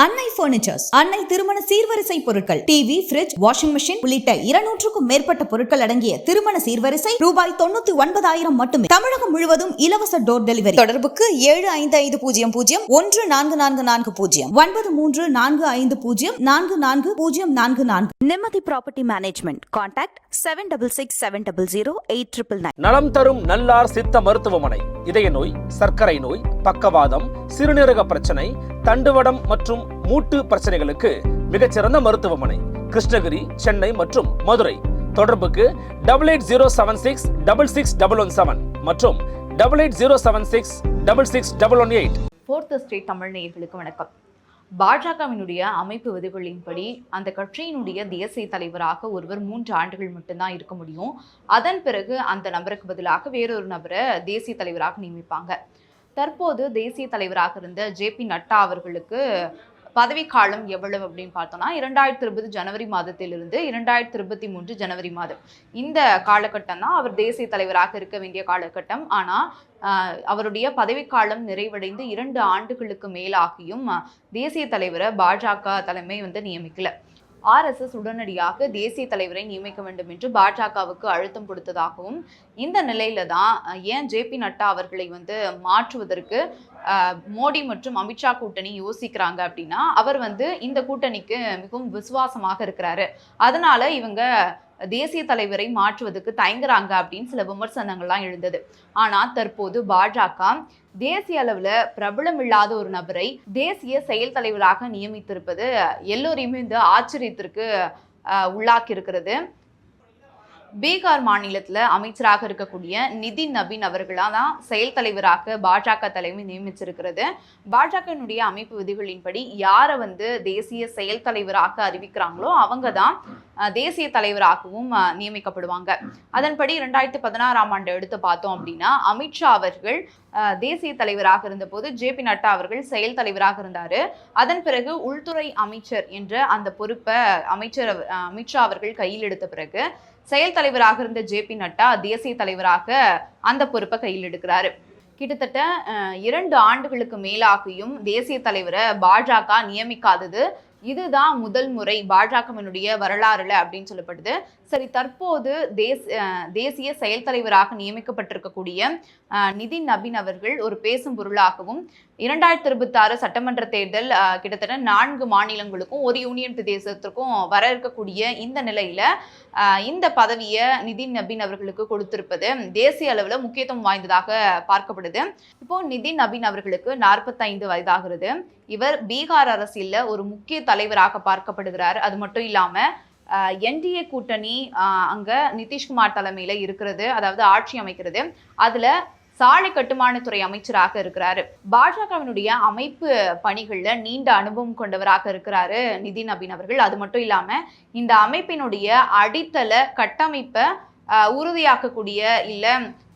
அன்னை பர்னிச்சர்ஸ், அன்னை திருமண சீர்வரிசை பொருட்கள், டிவி, ஃபிரிட்ஜ், வாஷிங் மிஷின் உள்ளிட்ட 200க்கும் மேற்பட்ட பொருட்கள் அடங்கிய திருமண சீர்வரிசை ரூபாய் 99,000 மட்டுமே. தமிழகம் முழுவதும் இலவச டோர் டெலிவரி. தொடர்புக்கு 7550144440 9345044044. நிம்மதி ப்ராப்பர்ட்டி மேனேஜ்மெண்ட். கான்டாக்ட் 7667008999. நலம் தரும் நல்லார் சித்த மருத்துவமனை. இதய நோய், சர்க்கரை நோய், பக்கவாதம், சிறுநீரக பிரச்சனை, தண்டுவடம் மற்றும் மூட்டு பிரச்சனைகளுக்கு மிகச்சிறந்த மருத்துவமனை. கிருஷ்ணகிரி, சென்னை மற்றும் மதுரை. தொடர்புக்கு 8807666117 மற்றும் 8807666118. ஃபோர்த் ஸ்டேட் தமிழ் நேயர்களுக்கு வணக்கம். பாஜகவினுடைய அமைப்பு விதிகளின்படி அந்த கட்சியினுடைய தேசிய தலைவராக ஒருவர் 3 ஆண்டுகள் மட்டும்தான் இருக்க முடியும். அதன் பிறகு அந்த நபருக்கு பதிலாக வேறொரு நபரை தேசிய தலைவராக நியமிப்பாங்க. தற்போது தேசிய தலைவராக இருந்த ஜே.பி. நட்டா அவர்களுக்கு பதவிக்காலம் எவ்வளவு அப்படின்னு பார்த்தோம்னா 2020 ஜனவரி மாதத்திலிருந்து 2023 ஜனவரி மாதம் இந்த காலகட்டம் தான் அவர் தேசிய தலைவராக இருக்க வேண்டிய காலகட்டம். ஆனால் அவருடைய பதவிக்காலம் நிறைவடைந்து 2 ஆண்டுகளுக்கு மேலாகியும் தேசிய தலைவரை பாஜக தலைமை நியமிக்கல. RSS உடனடியாக தேசிய தலைவரை நியமிக்க வேண்டும் என்று பாஜகவுக்கு அழுத்தம் கொடுத்ததாகவும், இந்த நிலையில தான் ஏன் ஜே.பி. நட்டா அவர்களை மாற்றுவதற்கு மோடி மற்றும் அமித்ஷா கூட்டணி யோசிக்கிறாங்க அப்படின்னா, அவர் இந்த கூட்டணிக்கு மிகவும் விசுவாசமாக இருக்கிறாரு. அதனால இவங்க தேசிய தலைவரை மாற்றுவதற்கு தயங்குறாங்க அப்படின்னு சில விமர்சனங்கள்லாம் எழுந்தது. ஆனால் தற்போது பாஜக தேசிய அளவில் பிரபலம் இல்லாத ஒரு நபரை தேசிய செயல் தலைவராக நியமித்திருப்பது எல்லோரையுமே ஆச்சரியத்திற்கு உள்ளாக்கி இருக்கிறது. பீகார் மாநிலத்தில் அமைச்சராக இருக்கக்கூடிய நிதின் நபீன் அவர்களாக தான் செயல் தலைவராக பாஜக தலைமை நியமிச்சிருக்கிறது. பாஜகனுடைய அமைப்பு விதிகளின்படி யாரை தேசிய செயல் தலைவராக அறிவிக்கிறாங்களோ அவங்க தான் தேசிய தலைவராகவும் நியமிக்கப்படுவாங்க. அதன்படி 2016ஆம் ஆண்டு எடுத்து பார்த்தோம் அப்படின்னா, அமித்ஷா அவர்கள் தேசிய தலைவராக இருந்தபோது ஜே.பி. நட்டா அவர்கள் செயல் தலைவராக இருந்தார். அதன் பிறகு உள்துறை அமைச்சர் என்ற அந்த பொறுப்பை அமித்ஷா அவர்கள் கையில் எடுத்த பிறகு செயல் தலைவராக இருந்த ஜே.பி. நட்டா தேசிய தலைவராக அந்த பொறுப்பை கையில் எடுக்கிறாரு. கிட்டத்தட்ட 2 ஆண்டுகளுக்கு மேலாகியும் தேசிய தலைவரை பாஜக நியமிக்காதது இதுதான் முதல் முறை பாஜகவினுடைய வரலாறுல அப்படின்னு சொல்லப்படுது. சரி, தற்போது தேசிய செயல் தலைவராக நியமிக்கப்பட்டிருக்கக்கூடிய நிதின் நபீன் அவர்கள் ஒரு பேசும் பொருளாகவும் 2026 சட்டமன்ற தேர்தல் கிட்டத்தட்ட 4 மாநிலங்களுக்கும் ஒரு யூனியன் பிரதேசத்திற்கும் வர இருக்கக்கூடிய இந்த நிலையில இந்த பதவியை நிதின் நபீன் அவர்களுக்கு கொடுத்திருப்பது தேசிய அளவில் முக்கியத்துவம் வாய்ந்ததாக பார்க்கப்படுது. இப்போ நிதின் நபீன் அவர்களுக்கு 45 வயதாகிறது. இவர் பீகார் அரசியல்ல ஒரு முக்கிய தலைவராக பார்க்கப்படுகிறார். அது மட்டும் இல்லாம NDA கூட்டணி அங்க நிதிஷ்குமார் தலைமையில இருக்கிறது, அதாவது ஆட்சி அமைக்கிறது. அதுல சாலை கட்டுமானத்துறை அமைச்சராக இருக்கிறாரு. பாஜகவினுடைய அமைப்பு பணிகள்ல நீண்ட அனுபவம் கொண்டவராக இருக்கிறாரு நிதின் நபீன் அவர்கள். அது மட்டும் இல்லாம இந்த அமைப்பினுடைய அடித்தள கட்டமைப்பை உறுதியாக்கக்கூடிய இல்ல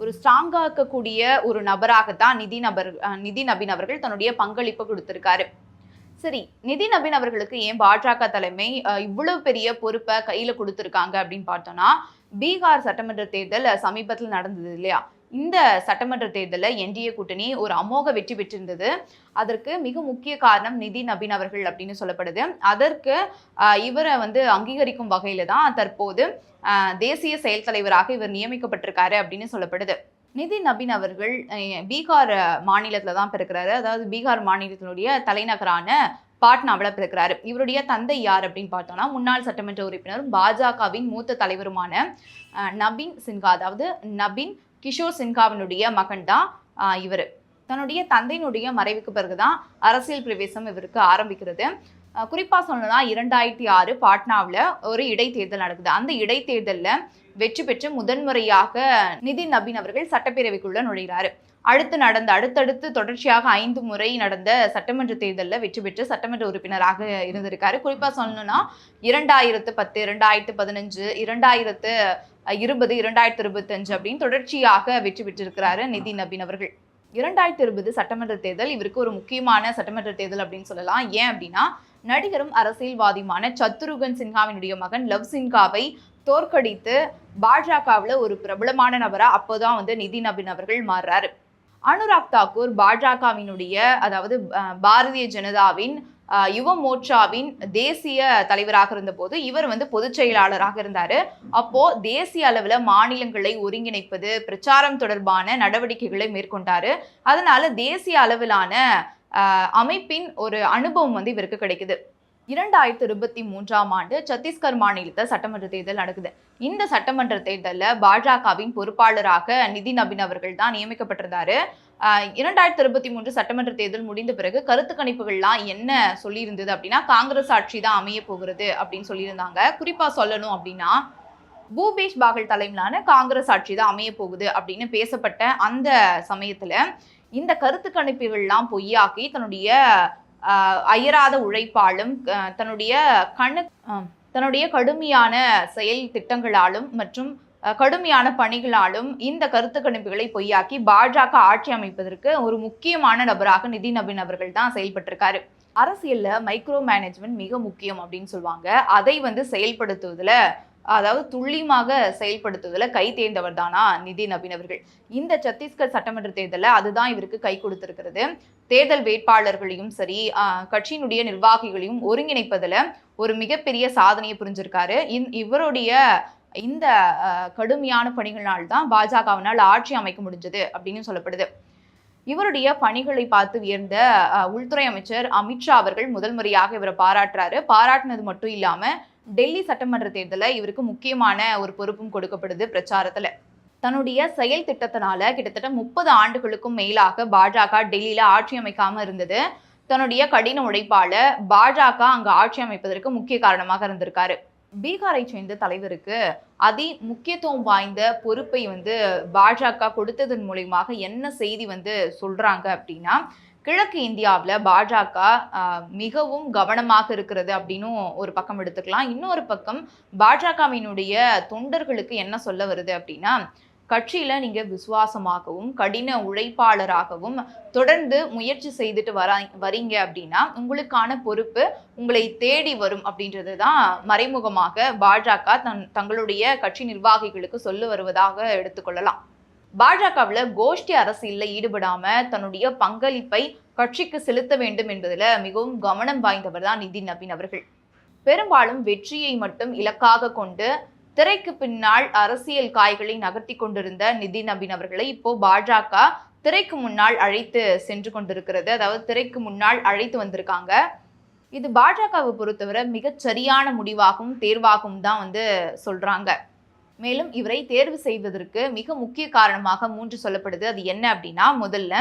ஒரு ஸ்ட்ராங்காக்கக்கூடிய ஒரு நபராகத்தான் நிதின் நபீன் அவர்கள் தன்னுடைய பங்களிப்பை கொடுத்திருக்காரு. சரி, நிதின் நபீன் அவர்களுக்கு ஏன் பாஜக தலைமை இவ்வளவு பெரிய பொறுப்பை கையில கொடுத்திருக்காங்க அப்படின்னு பார்த்தோம்னா, பீகார் சட்டமன்ற தேர்தல் சமீபத்தில் நடந்தது இல்லையா? இந்த சட்டமன்ற தேர்தலில் NDA கூட்டணி ஒரு அமோக வெற்றி பெற்றிருந்தது. அதற்கு மிக முக்கிய காரணம் நிதின் நபீன் அவர்கள் அப்படின்னு சொல்லப்படுது. அதற்கு இவரை அங்கீகரிக்கும் வகையில தான் தற்போது தேசிய செயல் தலைவராக இவர் நியமிக்கப்பட்டிருக்காரு அப்படின்னு சொல்லப்படுது. நிதின் நபீன் அவர்கள் பீகார் மாநிலத்துல தான் பிறக்கிறாரு. அதாவது பீகார் மாநிலத்தினுடைய தலைநகரான பாட்னாவில் பிறக்கிறாரு. இவருடைய தந்தை யார் அப்படின்னு பார்த்தோம்னா, முன்னாள் சட்டமன்ற உறுப்பினரும் பாஜகவின் மூத்த தலைவருமான நபீன் சின்ஹா, அதாவது நபீன் கிஷோர் சின்ஹாவினுடைய மகன் தான் இவர். தன்னுடைய தந்தையினுடைய மறைவுக்கு பிறகுதான் அரசியல் பிரவேசம் இவருக்கு ஆரம்பிக்கிறது. குறிப்பா சொல்லணும்னா 2006 பாட்னாவில் ஒரு இடைத்தேர்தல் நடக்குது. அந்த இடைத்தேர்தலில் வெற்றி பெற்று முதன்முறையாக நிதின் நபீன் அவர்கள் சட்டப்பேரவைக்குள்ள நுழைகிறாரு. அடுத்தடுத்து தொடர்ச்சியாக 5 முறை நடந்த சட்டமன்ற தேர்தலில் வெற்றி பெற்று சட்டமன்ற உறுப்பினராக இருந்திருக்காரு. குறிப்பா சொல்லணும்னா 2010, 2015, 2020, 2025 அப்படின்னு தொடர்ச்சியாக வெற்றி பெற்றிருக்கிறாரு நிதின் நபீன் அவர்கள். 2020 சட்டமன்ற தேர்தல் இவருக்கு ஒரு முக்கியமான சட்டமன்ற தேர்தல் அப்படின்னு சொல்லலாம். ஏன் அப்படின்னா, நடிகரும் அரசியல்வாதியுமான சத்ருகன் சின்ஹாவினுடைய மகன் லவ் சின்ஹாவை தோற்கடித்து பாஜகவில் ஒரு பிரபலமான நபரா அப்போதான் நிதின் நபீன் அவர்கள் மாறுறாரு. அனுராக் தாக்கூர் பாஜகவினுடைய, அதாவது பாரதிய ஜனதாவின் யுவ மோர்ச்சாவின் தேசிய தலைவராக இருந்தபோது இவர் வந்து பொதுச் செயலாளராக இருந்தாரு. அப்போ தேசிய அளவுல மாநிலங்களை ஒருங்கிணைப்பது, பிரச்சாரம் தொடர்பான நடவடிக்கைகளை மேற்கொண்டாரு. அதனால தேசிய அளவிலான அமைப்பின் ஒரு அனுபவம் வந்து இவருக்கு கிடைக்குது. 2023ஆம் ஆண்டு சத்தீஸ்கர் மாநிலத்தில் சட்டமன்ற தேர்தல் நடக்குது. இந்த சட்டமன்ற தேர்தலில் பாஜகவின் பொறுப்பாளராக நிதின் நபீன் அவர்கள் தான் நியமிக்கப்பட்டிருந்தாரு. 2023 சட்டமன்ற தேர்தல் முடிந்த பிறகு கருத்து கணிப்புகள்லாம் என்ன சொல்லியிருந்தது அப்படின்னா, காங்கிரஸ் ஆட்சி தான் அமைய போகிறது அப்படின்னு சொல்லியிருந்தாங்க. குறிப்பா சொல்லணும் அப்படின்னா, பூபேஷ் பாகல் தலைமையிலான காங்கிரஸ் ஆட்சி தான் அமைய போகுது அப்படின்னு பேசப்பட்ட அந்த சமயத்துல இந்த கருத்து கணிப்புகள்லாம் பொய்யாக்கி தன்னுடைய அயராத உழைப்பாலும் தன்னுடைய கடுமையான செயல் திட்டங்களாலும் மற்றும் கடுமையான பணிகளாலும் இந்த கருத்து கணிப்புகளை பொய்யாக்கி பாஜக ஆட்சி அமைப்பதற்கு ஒரு முக்கியமான நபராக நிதின் நபீன் அவர்கள் தான் செயல்பட்டிருக்காரு. அரசியல்ல மைக்ரோ மேனேஜ்மெண்ட் மிக முக்கியம் அப்படின்னு சொல்லுவாங்க. அதை வந்து செயல்படுத்துவதுல, அதாவது துல்லியமாக செயல்படுத்துவதில் கை தேர்ந்தவர் தானா நிதின் நபீன் அவர்கள். இந்த சத்தீஸ்கர் சட்டமன்ற தேர்தலில் அதுதான் இவருக்கு கை கொடுத்திருக்கிறது. தேர்தல் வேட்பாளர்களையும் சரி, கட்சியினுடைய நிர்வாகிகளையும் ஒருங்கிணைப்பதில் ஒரு மிகப்பெரிய சாதனையை புரிஞ்சிருக்காரு. இவருடைய இந்த கடுமையான பணிகளால் தான் பாஜகவினால் ஆட்சி அமைக்க முடிஞ்சது அப்படின்னு சொல்லப்படுது. இவருடைய பணிகளை பார்த்து வியர்ந்த உள்துறை அமைச்சர் அமித்ஷா அவர்கள் முதல் முறையாக இவரை பாராட்டுறாரு. பாராட்டினது மட்டும் இல்லாம டெல்லி சட்டமன்ற தேர்தலில் இவருக்கு முக்கியமான ஒரு பொறுப்பும் கொடுக்கப்படுது. பிரச்சாரத்துல தன்னுடைய செயல் திட்டத்தினால கிட்டத்தட்ட 30 ஆண்டுகளுக்கும் மேலாக பாஜக டெல்லியில ஆட்சி அமைக்காம இருந்தது. தன்னுடைய கடின உழைப்பால பாஜக அங்க ஆட்சி அமைப்பதற்கு முக்கிய காரணமாக இருந்திருக்காரு. பீகாரை சேர்ந்த தலைவருக்கு அதி முக்கியத்துவம் வாய்ந்த பொறுப்பை வந்து பாஜக கொடுத்ததன் மூலமாக என்ன செய்தி வந்து சொல்றாங்க அப்படின்னா, கிழக்கு இந்தியாவில் பாஜக மிகவும் கவனமாக இருக்கிறது அப்படின்னும் ஒரு பக்கம் எடுத்துக்கலாம். இன்னொரு பக்கம் பாஜகவினுடைய தொண்டர்களுக்கு என்ன சொல்ல வருது அப்படின்னா, கட்சியில நீங்க விசுவாசமாகவும் கடின உழைப்பாளராகவும் தொடர்ந்து முயற்சி செய்துட்டு வரீங்க அப்படின்னா உங்களுக்கான பொறுப்பு உங்களை தேடி வரும் அப்படின்றது தான் மறைமுகமாக பாஜக தங்களுடைய கட்சி நிர்வாகிகளுக்கு சொல்ல வருவதாக எடுத்துக்கொள்ளலாம். பாஜகவில் கோஷ்டி அரசியலில் ஈடுபடாம தன்னுடைய பங்களிப்பை கட்சிக்கு செலுத்த வேண்டும் என்பதில் மிகவும் கவனம் வாய்ந்தவர் தான் நிதின் நபீன் அவர்கள். பெரும்பாலும் வெற்றியை மட்டும் இலக்காக கொண்டு திரைக்கு பின்னால் அரசியல் காய்களை நகர்த்தி கொண்டிருந்த நிதின் நபீன் அவர்களை இப்போ பாஜக திரைக்கு முன்னால் அழைத்து சென்று கொண்டிருக்கிறது. அதாவது திரைக்கு முன்னால் அழைத்து வந்திருக்காங்க. இது பாஜகவை பொறுத்தவரை மிகச் சரியான முடிவாகவும் தேர்வாகவும் தான் வந்து சொல்றாங்க. மேலும் இவரை தேர்வு செய்வதற்கு மிக முக்கிய காரணமாக 3 சொல்லப்படுது. அது என்ன அப்படின்னா, முதல்ல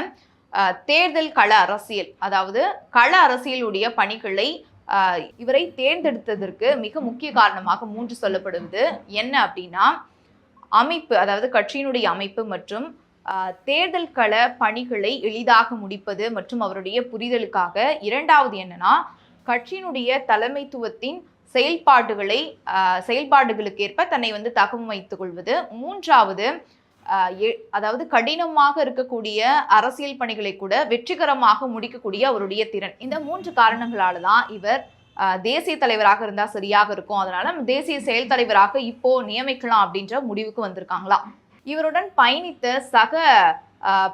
தேர்தல் கள அரசியல், அதாவது கள அரசியலுடைய பணிகளை இவரை தேர்ந்தெடுத்ததற்கு மிக முக்கிய காரணமாக 3 சொல்லப்படுவது என்ன அப்படின்னா, அமைப்பு, அதாவது கட்சியினுடைய அமைப்பு மற்றும் தேர்தல் கள பணிகளை எளிதாக முடிப்பது மற்றும் அவருடைய புரிதலுக்காக. இரண்டாவது என்னன்னா, கட்சியினுடைய தலைமைத்துவத்தின் செயல்பாடுகளுக்கு ஏற்ப தன்னை வந்து தகவமைத்துக் கொள்வது. மூன்றாவது, அதாவது கடினமாக இருக்கக்கூடிய அரசியல் பணிகளை கூட வெற்றிகரமாக முடிக்கக்கூடிய அவருடைய திறன். இந்த 3 காரணங்களால தான் இவர் தேசிய தலைவராக இருந்தால் சரியாக இருக்கும், அதனால தேசிய செயல் தலைவராக இப்போ நியமிக்கலாம் அப்படின்ற முடிவுக்கு வந்திருக்காங்களாம். இவருடன் பயணித்த சக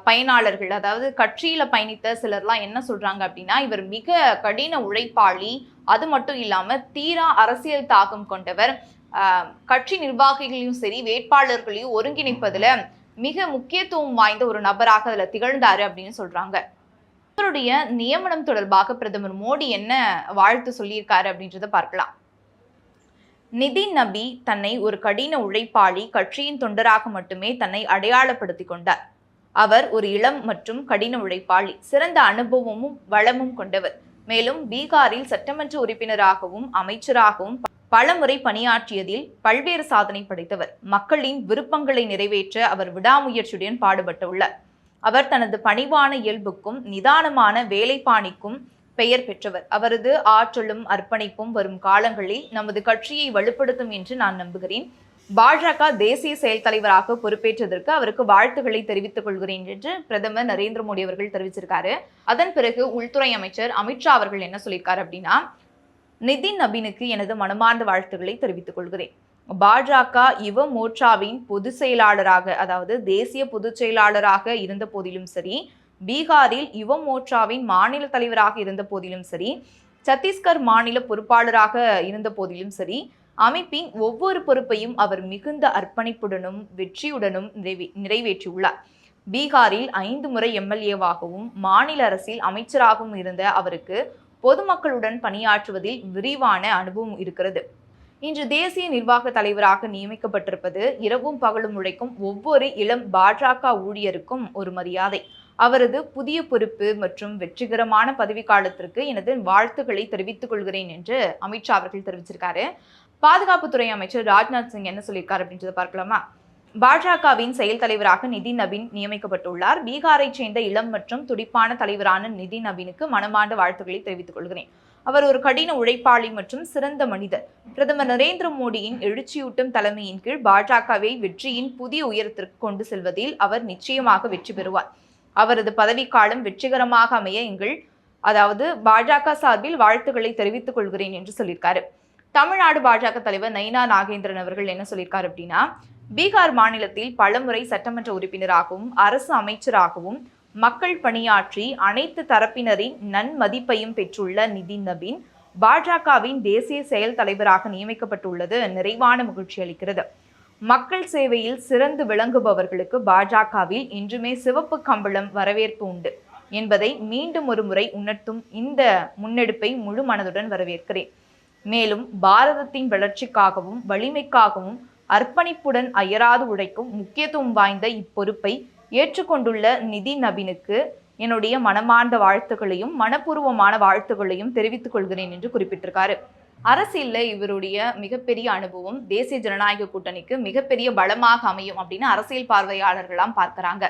பயனாளர்கள், அதாவது கட்சியில பயணித்த சிலர்லாம் என்ன சொல்றாங்க அப்படின்னா, இவர் மிக கடின உழைப்பாளி, அது மட்டும் இல்லாம தீரா அரசியல் தாக்கம் கொண்டவர், கட்சி நிர்வாகிகளையும் சரி வேட்பாளர்களையும் ஒருங்கிணைப்பதுல மிக முக்கியத்துவம் வாய்ந்த ஒரு நபராக அதுல திகழ்ந்தாரு அப்படின்னு சொல்றாங்க. இவருடைய நியமனம் தொடர்பாக பிரதமர் மோடி என்ன வாழ்த்து சொல்லியிருக்காரு அப்படின்றத பார்க்கலாம். நிதின் நபி தன்னை ஒரு கடின உழைப்பாளி, கட்சியின் தொண்டராக மட்டுமே தன்னை அடையாளப்படுத்தி கொண்டார். அவர் ஒரு இளம் மற்றும் கடின உழைப்பாளி, சிறந்த அனுபவமும் வளமும் கொண்டவர். மேலும் பீகாரில் சட்டமன்ற உறுப்பினராகவும் அமைச்சராகவும் பலமுறை பணியாற்றியதில் பல்வேறு சாதனை படைத்தவர். மக்களின் விருப்பங்களை நிறைவேற்ற அவர் விடாமுயற்சியுடன் பாடுபட்டுள்ளார். அவர் தனது பணிவான இயல்புக்கும் நிதானமான வேலைப்பாணிக்கும் பெயர் பெற்றவர். அவரது ஆற்றலும் அர்ப்பணிப்பும் வரும் காலங்களில் நமது கட்சியை வலுப்படுத்தும் என்று நான் நம்புகிறேன். பாஜக தேசிய செயல் தலைவராக பொறுப்பேற்றதற்கு அவருக்கு வாழ்த்துக்களை தெரிவித்துக் கொள்கிறேன் என்று பிரதமர் நரேந்திர மோடி அவர்கள் தெரிவிச்சிருக்காரு. அதன் பிறகு உள்துறை அமைச்சர் அமித்ஷா அவர்கள் என்ன சொல்லியிருக்காரு அப்படின்னா, நிதின் நபீனுக்கு எனது மனமார்ந்த வாழ்த்துக்களை தெரிவித்துக் கொள்கிறேன். பாஜக யுவ மோர்ச்சாவின் பொதுச் செயலாளராக, அதாவது தேசிய பொதுச் செயலாளராக இருந்த போதிலும் சரி, பீகாரில் யுவ மோர்ச்சாவின் மாநில தலைவராக இருந்த போதிலும் சரி, சத்தீஸ்கர் மாநில பொறுப்பாளராக இருந்த போதிலும் சரி, அமைப்பின் ஒவ்வொரு பொறுப்பையும் அவர் மிகுந்த அர்ப்பணிப்புடனும் வெற்றியுடனும் நிறைவேற்றியுள்ளார். பீகாரில் 5 முறை எம்எல்ஏவாகவும் மாநில அரசில் அமைச்சராகவும் இருந்த அவருக்கு பொதுமக்களுடன் பணியாற்றுவதில் விரிவான அனுபவம் இருக்கிறது. இன்று தேசிய நிர்வாக தலைவராக நியமிக்கப்பட்டிருப்பது இரவும் பகலும் உழைக்கும் ஒவ்வொரு இளம் பாஜக ஊழியருக்கும் ஒரு மரியாதை. அவரது புதிய பொறுப்பு மற்றும் வெற்றிகரமான பதவிக்காலத்திற்கு எனது வாழ்த்துக்களை தெரிவித்துக் கொள்கிறேன் என்று அமித்ஷா அவர்கள் தெரிவிச்சிருக்காரு. பாதுகாப்புத்துறை அமைச்சர் ராஜ்நாத் சிங் என்ன சொல்லியிருக்காரு அப்படின்றத பார்க்கலாமா? பாஜகவின் செயல் தலைவராக நிதின் நவீன் நியமிக்கப்பட்டுள்ளார். பீகாரை சேர்ந்த இளம் மற்றும் துடிப்பான தலைவரான நிதின் நவீனுக்கு மனமார்ந்த வாழ்த்துக்களை தெரிவித்துக் கொள்கிறேன். அவர் ஒரு கடின உழைப்பாளி மற்றும் சிறந்த மனிதர். பிரதமர் நரேந்திர மோடியின் எழுச்சியூட்டும் தலைமையின் கீழ் பாஜகவை வெற்றியின் புதிய உயரத்திற்கு கொண்டு செல்வதில் அவர் நிச்சயமாக வெற்றி பெறுவார். அவரது பதவிக்காலம் வெற்றிகரமாக அமைய பாஜக சார்பில் வாழ்த்துக்களை தெரிவித்துக் கொள்கிறேன் என்று சொல்லியிருக்காரு. தமிழ்நாடு பாஜக தலைவர் நயினா நாகேந்திரன் அவர்கள் என்ன சொல்லியிருக்காரு அப்படின்னா, பீகார் மாநிலத்தில் பலமுறை சட்டமன்ற உறுப்பினராகவும் அரசு அமைச்சராகவும் மக்கள் பணியாற்றி அனைத்து தரப்பினரின் நன்மதிப்பையும் பெற்றுள்ள நிதின் நவீன் பாஜகவின் தேசிய செயல் தலைவராக நியமிக்கப்பட்டுள்ளது நிறைவான மகிழ்ச்சி அளிக்கிறது. மக்கள் சேவையில் சிறந்து விளங்குபவர்களுக்கு பாஜகவில் இன்றுமே சிவப்பு கம்பளம் வரவேற்பு உண்டு என்பதை மீண்டும் ஒரு முறை உணர்த்தும் இந்த முன்னெடுப்பை முழு மனதுடன் வரவேற்கிறேன். மேலும் பாரதத்தின் வளர்ச்சிக்காகவும் வலிமைக்காகவும் அர்ப்பணிப்புடன் அயராது உழைக்கும் முக்கியத்துவம் வாய்ந்த இப்பொறுப்பை ஏற்றுக்கொண்டுள்ள நிதின் நவீனுக்கு என்னுடைய மனமார்ந்த வாழ்த்துக்களையும் மனப்பூர்வமான வாழ்த்துக்களையும் தெரிவித்துக் கொள்கிறேன் என்று குறிப்பிட்டிருக்காரு. அரசியல்ல இவருடைய மிகப்பெரிய அனுபவம் தேசிய ஜனநாயக கூட்டணிக்கு மிகப்பெரிய பலமாக அமையும் அப்படின்னு அரசியல் பார்வையாளர்களாம் பார்க்கிறாங்க.